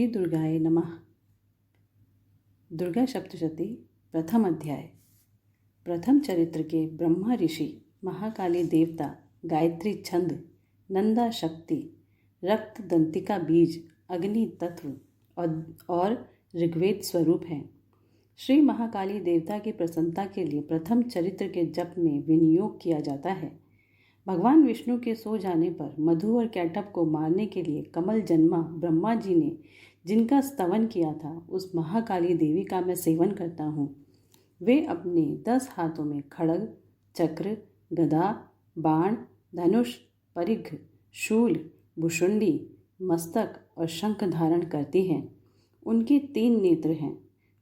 श्री दुर्गाय नमः। दुर्गा सप्तशती प्रथम अध्याय। प्रथम चरित्र के ब्रह्मा ऋषि, महाकाली देवता, गायत्री छंद, नंदा शक्ति, रक्त दंतिका बीज, अग्नि तत्व और ऋग्वेद स्वरूप हैं। श्री महाकाली देवता की प्रसन्नता के लिए प्रथम चरित्र के जप में विनियोग किया जाता है। भगवान विष्णु के सो जाने पर मधु और कैटभ को मारने के लिए कमल जन्मा ब्रह्मा जी ने जिनका स्तवन किया था, उस महाकाली देवी का मैं सेवन करता हूँ। वे अपने 10 हाथों में खड्ग, चक्र, गदा, बाण, धनुष, परिघ, शूल, भुषुंडी, मस्तक और शंख धारण करती हैं। उनके 3 नेत्र हैं।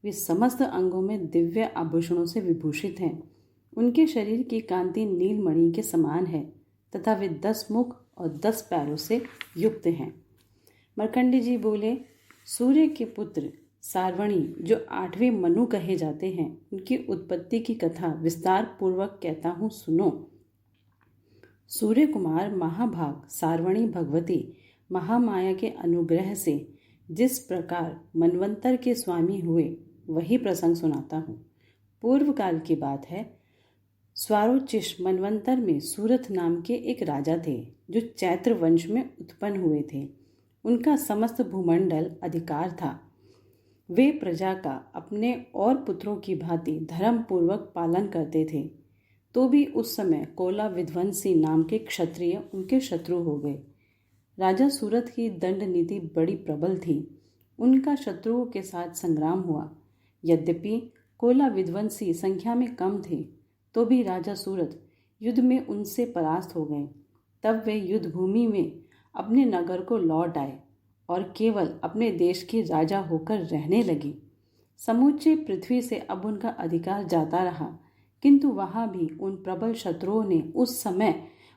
वे समस्त अंगों में दिव्य आभूषणों से विभूषित हैं। उनके शरीर की कांति नीलमणि के समान है तथा वे 10 मुख और 10 पैरों से युक्त हैं। मार्कंडेय जी बोले, सूर्य के पुत्र सार्वणी जो 8वें मनु कहे जाते हैं, उनकी उत्पत्ति की कथा विस्तार पूर्वक कहता हूँ, सुनो। सूर्य कुमार महाभाग सार्वणी भगवती महामाया के अनुग्रह से जिस प्रकार मनवंतर के स्वामी हुए, वही प्रसंग सुनाता हूँ। पूर्व काल की बात है। स्वारोचिष मनवंतर में सूरथ नाम के एक राजा थे, जो चैत्र वंश में उत्पन्न हुए थे। उनका समस्त भूमंडल अधिकार था। वे प्रजा का अपने और पुत्रों की भांति धर्म पूर्वक पालन करते थे। तो भी उस समय कोला विध्वंसी नाम के क्षत्रिय उनके शत्रु हो गए। राजा सूरथ की दंड नीति बड़ी प्रबल थी। उनका शत्रुओं के साथ संग्राम हुआ। यद्यपि कोला विध्वंसी संख्या में कम थे, तो भी राजा सूरथ युद्ध में उनसे परास्त हो गए। तब वे युद्ध भूमि में अपने नगर को लौट आए और केवल अपने देश के राजा होकर रहने लगे। समूचे पृथ्वी से अब उनका अधिकार जाता रहा, किंतु वहाँ भी उन प्रबल शत्रुओं ने उस समय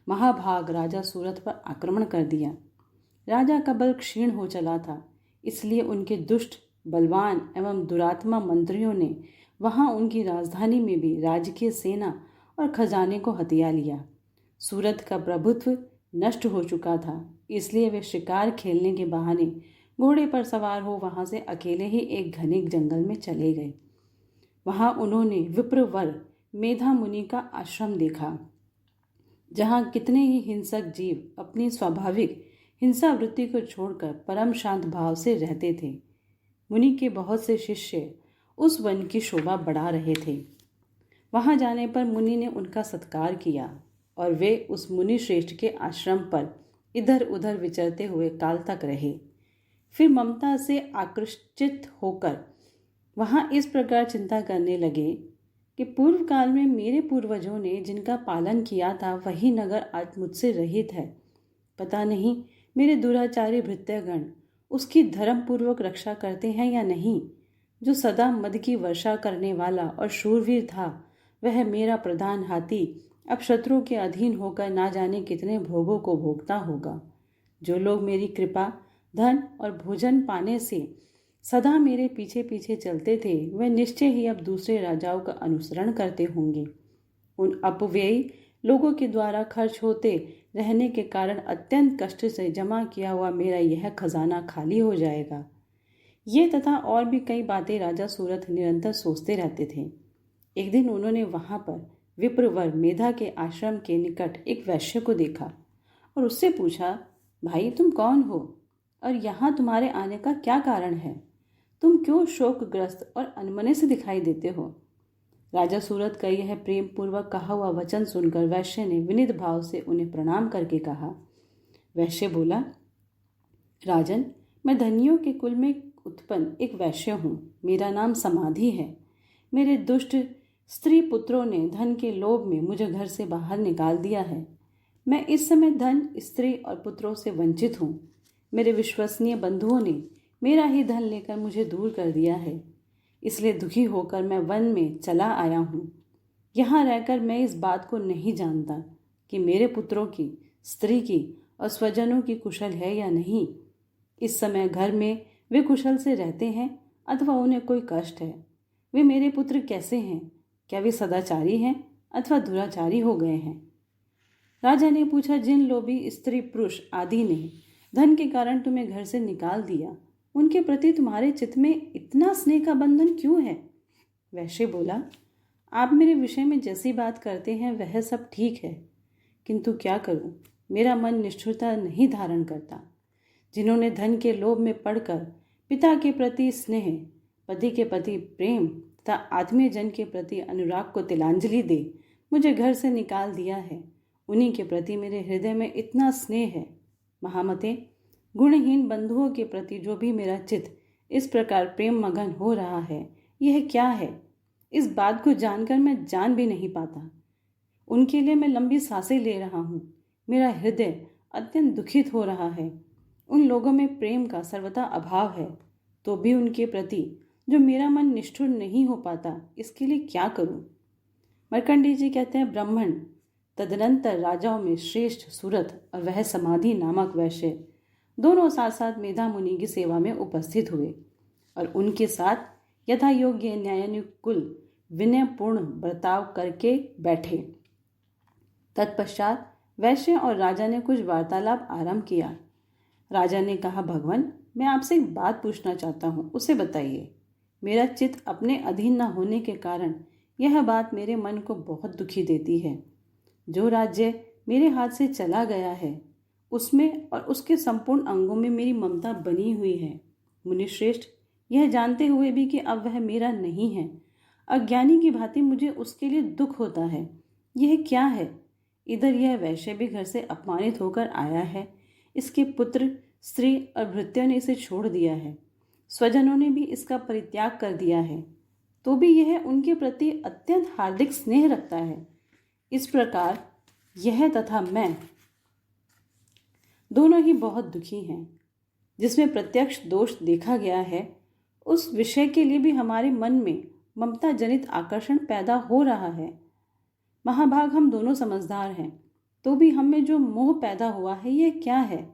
महाभाग राजा सूरथ पर आक्रमण कर दिया। राजा का बल क्षीण हो चला था, इसलिए उनके दुष्ट, बलवान एवं दुरात्मा मंत्रियों ने वहाँ उनकी राजधानी में भी राजकीय सेना और खजाने को हथिया लिया। सूरत का प्रभुत्व नष्ट हो चुका था, इसलिए वे शिकार खेलने के बहाने घोड़े पर सवार हो वहाँ से अकेले ही एक घने जंगल में चले गए। वहाँ उन्होंने विप्रवर मेधा मुनि का आश्रम देखा, जहाँ कितने ही हिंसक जीव अपनी स्वाभाविक हिंसा वृत्ति को छोड़कर परम शांत भाव से रहते थे। मुनि के बहुत से शिष्य उस वन की शोभा बढ़ा रहे थे। वहां जाने पर मुनि ने उनका सत्कार किया और वे उस मुनि श्रेष्ठ के आश्रम पर इधर उधर विचरते हुए काल तक रहे। फिर ममता से आकृष्टित होकर वहां इस प्रकार चिंता करने लगे कि पूर्व काल में मेरे पूर्वजों ने जिनका पालन किया था, वही नगर आज मुझसे रहित है। पता नहीं मेरे दुराचारी भृत्यगण उसकी धर्मपूर्वक रक्षा करते हैं या नहीं। जो सदा मद की वर्षा करने वाला और शूरवीर था, वह मेरा प्रधान हाथी अब शत्रु के अधीन होकर ना जाने कितने भोगों को भोगता होगा। जो लोग मेरी कृपा, धन और भोजन पाने से सदा मेरे पीछे पीछे चलते थे, वह निश्चय ही अब दूसरे राजाओं का अनुसरण करते होंगे। उन अपव्ययी लोगों के द्वारा खर्च होते रहने के कारण अत्यंत कष्ट से जमा किया हुआ मेरा यह खजाना खाली हो जाएगा। ये तथा और भी कई बातें राजा सूरथ निरंतर सोचते रहते थे। एक दिन उन्होंने वहां पर विप्रवर मेधा के आश्रम के निकट एक वैश्य को देखा और उससे पूछा, भाई तुम कौन हो और यहाँ तुम्हारे आने का क्या कारण है? तुम क्यों शोकग्रस्त और अनमने से दिखाई देते हो? राजा सूरथ का यह प्रेम पूर्वक कहा हुआ वचन सुनकर वैश्य ने विनीत भाव से उन्हें प्रणाम करके कहा। वैश्य बोला, राजन, मैं धनियों के कुल में उत्पन्न एक वैश्य हूँ। मेरा नाम समाधि है। मेरे दुष्ट स्त्री पुत्रों ने धन के लोभ में मुझे घर से बाहर निकाल दिया है। मैं इस समय धन, स्त्री और पुत्रों से वंचित हूँ। मेरे विश्वसनीय बंधुओं ने मेरा ही धन लेकर मुझे दूर कर दिया है। इसलिए दुखी होकर मैं वन में चला आया हूँ। यहाँ रहकर मैं इस बात को नहीं जानता कि मेरे पुत्रों की, स्त्री की और स्वजनों की कुशल है या नहीं। इस समय घर में वे कुशल से रहते हैं अथवा उन्हें कोई कष्ट है। वे मेरे पुत्र कैसे हैं? क्या वे सदाचारी हैं अथवा दुराचारी हो गए हैं? राजा ने पूछा, जिन लोभी स्त्री पुरुष आदि ने धन के कारण तुम्हें घर से निकाल दिया, उनके प्रति तुम्हारे चित्त में इतना स्नेह का बंधन क्यों है? वैश्य बोला, आप मेरे विषय में जैसी बात करते हैं वह सब ठीक है, किंतु क्या करूं, मेरा मन निष्ठुरता नहीं धारण करता। जिन्होंने धन के लोभ में पड़कर पिता के प्रति स्नेह, पति के प्रति प्रेम तथा आत्मीय जन के प्रति अनुराग को तिलांजलि दे मुझे घर से निकाल दिया है, उन्हीं के प्रति मेरे हृदय में इतना स्नेह है। महामते, गुणहीन बंधुओं के प्रति जो भी मेरा चित्त इस प्रकार प्रेम मगन हो रहा है, यह क्या है? इस बात को जानकर मैं जान भी नहीं पाता। उनके लिए मैं लंबी सांसें ले रहा हूँ। मेरा हृदय अत्यंत दुखित हो रहा है। उन लोगों में प्रेम का सर्वथा अभाव है, तो भी उनके प्रति जो मेरा मन निष्ठुर नहीं हो पाता, इसके लिए क्या करूं? मार्कंडेय जी कहते हैं, ब्राह्मण तदनंतर राजाओं में श्रेष्ठ सूरत और वह समाधि नामक वैश्य दोनों साथ साथ मेधा मुनि की सेवा में उपस्थित हुए और उनके साथ यथा योग्य न्यायानुकूल विनयपूर्ण बर्ताव करके बैठे। तत्पश्चात वैश्य और राजा ने कुछ वार्तालाप आरंभ किया। राजा ने कहा, भगवान, मैं आपसे एक बात पूछना चाहता हूँ, उसे बताइए। मेरा चित्त अपने अधीन न होने के कारण यह बात मेरे मन को बहुत दुखी देती है। जो राज्य मेरे हाथ से चला गया है, उसमें और उसके संपूर्ण अंगों में मेरी ममता बनी हुई है। मुनिश्रेष्ठ, यह जानते हुए भी कि अब वह मेरा नहीं है, अज्ञानी की भांति मुझे उसके लिए दुख होता है। यह क्या है? इधर यह वैश्य भी घर से अपमानित होकर आया है, इसके पुत्र, स्त्री और भृत्यों ने इसे छोड़ दिया है, स्वजनों ने भी इसका परित्याग कर दिया है, तो भी यह उनके प्रति अत्यंत हार्दिक स्नेह रखता है। इस प्रकार यह तथा मैं दोनों ही बहुत दुखी हैं। जिसमें प्रत्यक्ष दोष देखा गया है, उस विषय के लिए भी हमारे मन में ममता जनित आकर्षण पैदा हो रहा है। महाभाग, हम दोनों समझदार हैं, तो भी हम में जो मोह पैदा हुआ है, यह क्या है?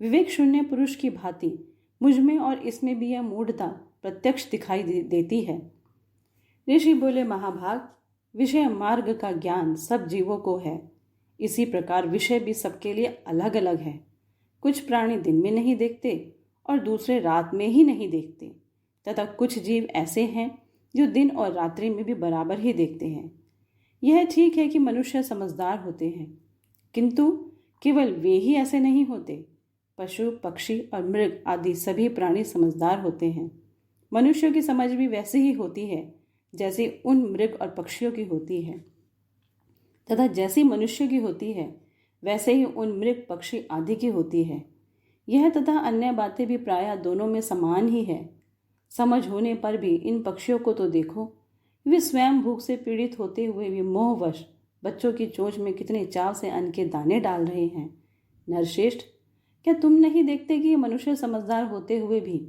विवेक शून्य पुरुष की भांति मुझ में और इसमें भी यह मूढ़ता प्रत्यक्ष दिखाई देती है। ऋषि बोले, महाभाग, विषय मार्ग का ज्ञान सब जीवों को है। इसी प्रकार विषय भी सबके लिए अलग अलग है। कुछ प्राणी दिन में नहीं देखते और दूसरे रात में ही नहीं देखते, तथा कुछ जीव ऐसे हैं जो दिन और रात्रि में भी बराबर ही देखते हैं। यह ठीक है कि मनुष्य समझदार होते हैं, किंतु केवल वे ही ऐसे नहीं होते। पशु, पक्षी और मृग आदि सभी प्राणी समझदार होते हैं। मनुष्यों की समझ भी वैसे ही होती है जैसे उन मृग और पक्षियों की होती है, तथा जैसी मनुष्य की होती है वैसे ही उन मृग, पक्षी आदि की होती है। यह तथा अन्य बातें भी प्रायः दोनों में समान ही है। समझ होने पर भी इन पक्षियों को तो देखो, वे स्वयं भूख से पीड़ित होते हुए भी मोहवश बच्चों की चोंच में कितने चाव से अन्न के दाने डाल रहे हैं। नरश्रेष्ठ, क्या तुम नहीं देखते कि ये मनुष्य समझदार होते हुए भी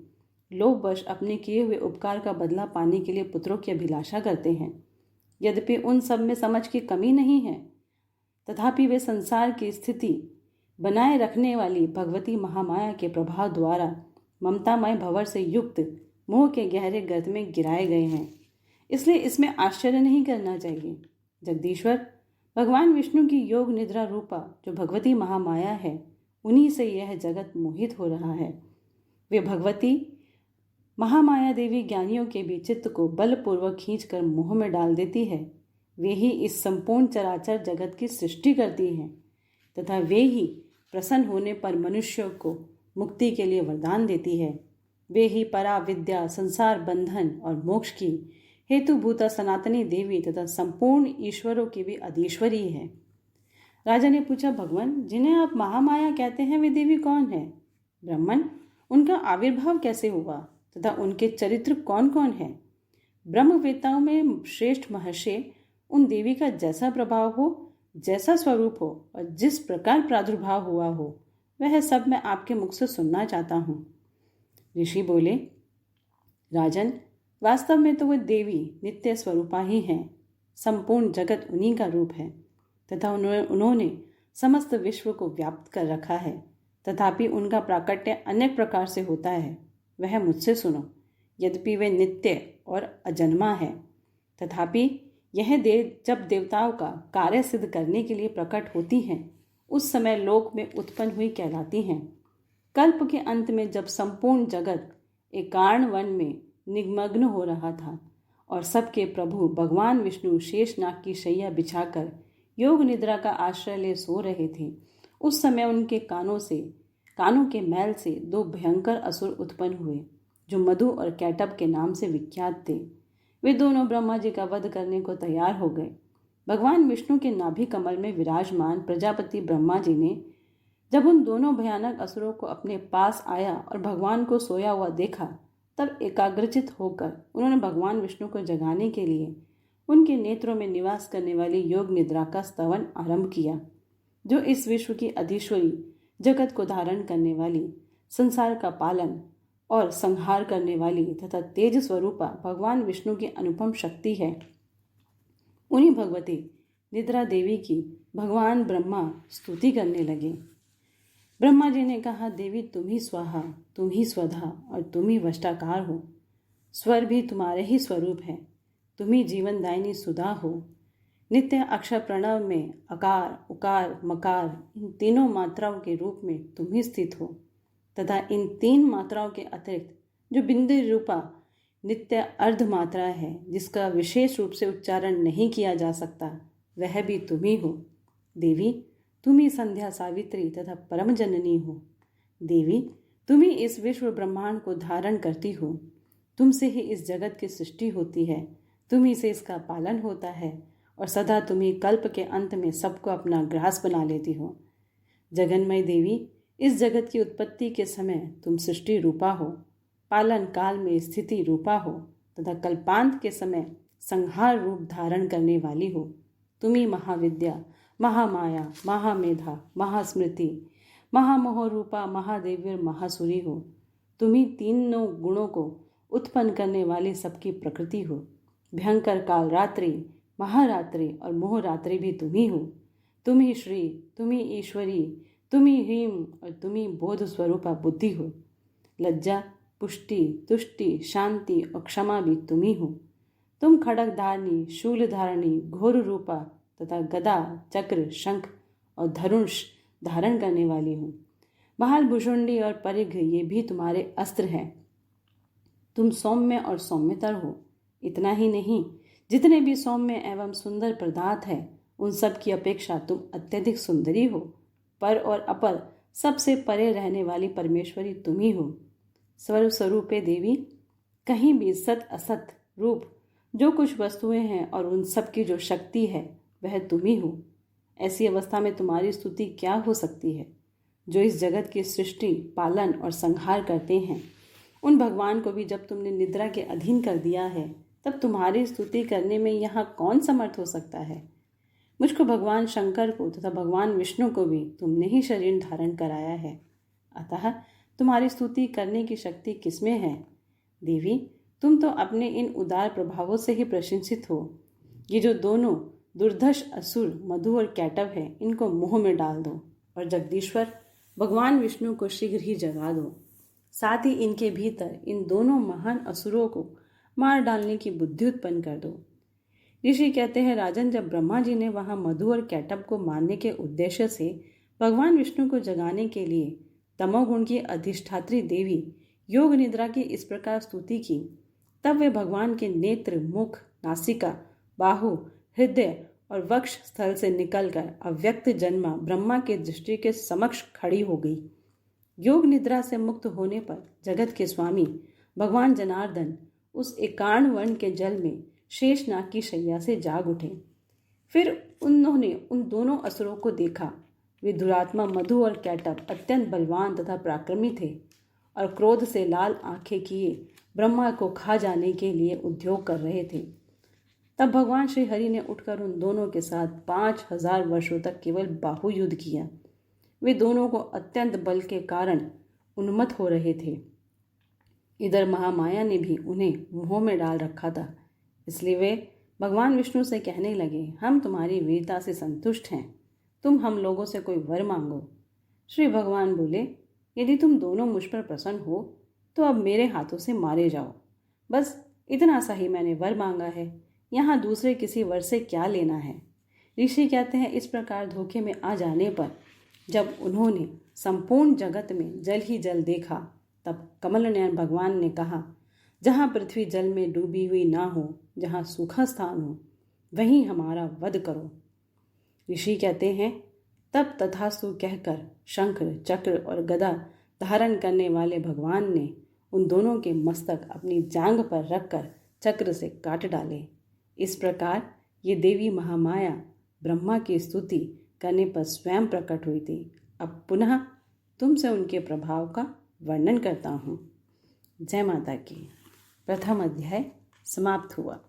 लोभवश अपने किए हुए उपकार का बदला पाने के लिए पुत्रों की अभिलाषा करते हैं? यद्यपि उन सब में समझ की कमी नहीं है, तथापि वे संसार की स्थिति बनाए रखने वाली भगवती महामाया के प्रभाव द्वारा ममतामय भंवर से युक्त मोह के गहरे गर्त में गिराए गए हैं। इसलिए इसमें आश्चर्य नहीं करना चाहिए। जगदीश्वर, भगवान विष्णु की योग निद्रा रूपा जो भगवती महामाया है, उन्हीं से यह जगत मोहित हो रहा है। वे भगवती महामाया देवी ज्ञानियों के भी चित्त को बलपूर्वक खींचकर मोह में डाल देती है। वे ही इस संपूर्ण चराचर जगत की सृष्टि करती हैं, तथा वे ही प्रसन्न होने पर मनुष्यों को मुक्ति के लिए वरदान देती है। वे ही परा विद्या, संसार बंधन और मोक्ष की हेतुभूता सनातनी देवी तथा संपूर्ण ईश्वरों की भी अधीश्वरी है। राजा ने पूछा, भगवान, जिन्हें आप महामाया कहते हैं, वे देवी कौन है? ब्राह्मण, उनका आविर्भाव कैसे हुआ तथा उनके चरित्र कौन कौन है? ब्रह्मवेत्ताओं में श्रेष्ठ महर्षि उन देवी का जैसा प्रभाव हो, जैसा स्वरूप हो और जिस प्रकार प्रादुर्भाव हुआ हो, वह सब मैं आपके मुख से सुनना चाहता हूँ। ऋषि बोले, राजन, वास्तव में तो वह देवी नित्य स्वरूपा ही हैं। संपूर्ण जगत उन्हीं का रूप है तथा उन्होंने समस्त विश्व को व्याप्त कर रखा है। तथापि उनका प्राकट्य अनेक प्रकार से होता है, वह मुझसे सुनो। यद्यपि वे नित्य और अजन्मा है, तथापि यह जब देवताओं का कार्य सिद्ध करने के लिए प्रकट होती हैं, उस समय लोक में उत्पन्न हुई कहलाती हैं। कल्प के अंत में जब संपूर्ण जगत एकार्ण वन में निमग्न हो रहा था और सबके प्रभु भगवान विष्णु शेषनाग की शैया बिछाकर योग निद्रा का आश्रय ले सो रहे थे, उस समय उनके कानों के मैल से दो भयंकर असुर उत्पन्न हुए जो मधु और कैटब के नाम से विख्यात थे। वे दोनों ब्रह्मा जी का वध करने को तैयार हो गए। भगवान विष्णु के नाभि कमल में विराजमान प्रजापति ब्रह्मा जी ने जब उन दोनों भयानक असुरों को अपने पास आया और भगवान को सोया हुआ देखा, तब एकाग्रचित होकर उन्होंने भगवान विष्णु को जगाने के लिए उनके नेत्रों में निवास करने वाली योग निद्रा का स्तवन आरंभ किया, जो इस विश्व की अधीश्वरी, जगत को धारण करने वाली, संसार का पालन और संहार करने वाली तथा तेज स्वरूपा भगवान विष्णु की अनुपम शक्ति है। उन्हीं भगवती निद्रा देवी की भगवान ब्रह्मा स्तुति करने लगे। ब्रह्मा जी ने कहा, देवी तुम ही स्वाहा, तुम ही स्वधा और तुम ही वष्टाकार हो। स्वर भी तुम्हारे ही स्वरूप है। तुम ही जीवनदायिनी सुधा हो। नित्य अक्षर प्रणव में अकार, उकार, मकार इन तीनों मात्राओं के रूप में तुम ही स्थित हो तथा इन तीन मात्राओं के अतिरिक्त जो बिंदु रूपा नित्य अर्ध मात्रा है, जिसका विशेष रूप से उच्चारण नहीं किया जा सकता, वह भी तुम ही हो। देवी तुम ही संध्या सावित्री तथा परम जननी हो। देवी तुम ही इस विश्व ब्रह्मांड को धारण करती हो। तुमसे ही इस जगत की सृष्टि होती है, तुम ही से इसका पालन होता है और सदा तुम ही कल्प के अंत में सबको अपना ग्रास बना लेती हो। जगन्मय देवी, इस जगत की उत्पत्ति के समय तुम सृष्टि रूपा हो, पालन काल में स्थिति रूपा हो तथा कल्पांत के समय संहार रूप धारण करने वाली हो। तुम ही महाविद्या, महामाया, महामेधा, महास्मृति, महामोह रूपा, महादेवी और महासुरी हो। तुम ही तीनों गुणों को उत्पन्न करने वाली सबकी प्रकृति हो। भयंकर काल रात्रि, महारात्रि और मोहरात्रि भी तुम ही हो। तुम ही श्री, तुम ही ईश्वरी, तुम ही ह्रीम और तुम ही बोध स्वरूपा बुद्धि हो। लज्जा, पुष्टि, तुष्टि, शांति और क्षमा भी तुम ही हो। तुम खड़ग धारणी, शूल धारणी, घोर रूपा तथा गदा, चक्र, शंख और धनुष धारण करने वाली हो। बहाल, भुषुंडी और परिघ ये भी तुम्हारे अस्त्र हैं। तुम सौम्य और सौम्यतर हो। इतना ही नहीं, जितने भी सौम्य एवं सुंदर पदार्थ हैं, उन सब की अपेक्षा तुम अत्यधिक सुंदरी हो। पर और अपर सबसे परे रहने वाली परमेश्वरी तुम ही हो। स्वरूपे देवी, कहीं भी सत असत रूप जो कुछ वस्तुएं हैं और उन सब की जो शक्ति है, वह तुम ही हो। ऐसी अवस्था में तुम्हारी स्तुति क्या हो सकती है? जो इस जगत की सृष्टि, पालन और संहार करते हैं, उन भगवान को भी जब तुमने निद्रा के अधीन कर दिया है, तब तुम्हारी स्तुति करने में यहाँ कौन समर्थ हो सकता है? मुझको भगवान शंकर को तथा भगवान विष्णु को भी तुमने ही शरीर धारण कराया है, अतः तुम्हारी स्तुति करने की शक्ति किसमें है? देवी, तुम तो अपने इन उदार प्रभावों से ही प्रशंसित हो। ये जो दोनों दुर्धर्ष असुर मधु और कैटव है, इनको मुंह में डाल दो और जगदीश्वर भगवान विष्णु को शीघ्र ही जगा दो। साथ ही इनके भीतर इन दोनों महान असुरों को मार डालने की बुद्धि उत्पन्न कर दो। ऋषि कहते हैं, राजन, जब ब्रह्मा जी ने वहां मधु और कैटब को मारने के उद्देश्य से भगवान विष्णु को जगाने के लिए तमोगुण की अधिष्ठात्री देवी योग निद्रा की इस प्रकार स्तुति की, तब वे भगवान के नेत्र, मुख, नासिका, बाहु, हृदय और वक्ष स्थल से निकलकर अव्यक्त जन्मा ब्रह्मा के दृष्टि के समक्ष खड़ी हो गई। योग निद्रा से मुक्त होने पर जगत के स्वामी भगवान जनार्दन उस एकार्ण वर्ण के जल में शेषनाग की शैया से जाग उठे। फिर उन्होंने उन दोनों असुरों को देखा। वे दुरात्मा मधु और कैटब अत्यंत बलवान तथा पराक्रमी थे और क्रोध से लाल आंखें किए ब्रह्मा को खा जाने के लिए उद्योग कर रहे थे। तब भगवान श्री हरि ने उठकर उन दोनों के साथ 5000 वर्षों तक केवल बाहु युद्ध किया। वे दोनों को अत्यंत बल के कारण उन्मत्त हो रहे थे। इधर महामाया ने भी उन्हें मुंह में डाल रखा था, इसलिए वे भगवान विष्णु से कहने लगे, हम तुम्हारी वीरता से संतुष्ट हैं, तुम हम लोगों से कोई वर मांगो। श्री भगवान बोले, यदि तुम दोनों मुझ पर प्रसन्न हो तो अब मेरे हाथों से मारे जाओ। बस इतना सा ही मैंने वर मांगा है, यहाँ दूसरे किसी वर से क्या लेना है। ऋषि कहते हैं, इस प्रकार धोखे में आ जाने पर जब उन्होंने संपूर्ण जगत में जल ही जल देखा, तब कमल नयन भगवान ने कहा, जहाँ पृथ्वी जल में डूबी हुई ना हो, जहाँ सूखा स्थान हो, वहीं हमारा वध करो। ऋषि कहते हैं, तब तथास्तु कहकर शंख, चक्र और गदा धारण करने वाले भगवान ने उन दोनों के मस्तक अपनी जांघ पर रखकर चक्र से काट डाले। इस प्रकार ये देवी महामाया ब्रह्मा की स्तुति करने पर स्वयं प्रकट हुई थी। अब पुनः तुमसे उनके प्रभाव का वर्णन करता हूँ। जय माता की। प्रथम अध्याय समाप्त हुआ।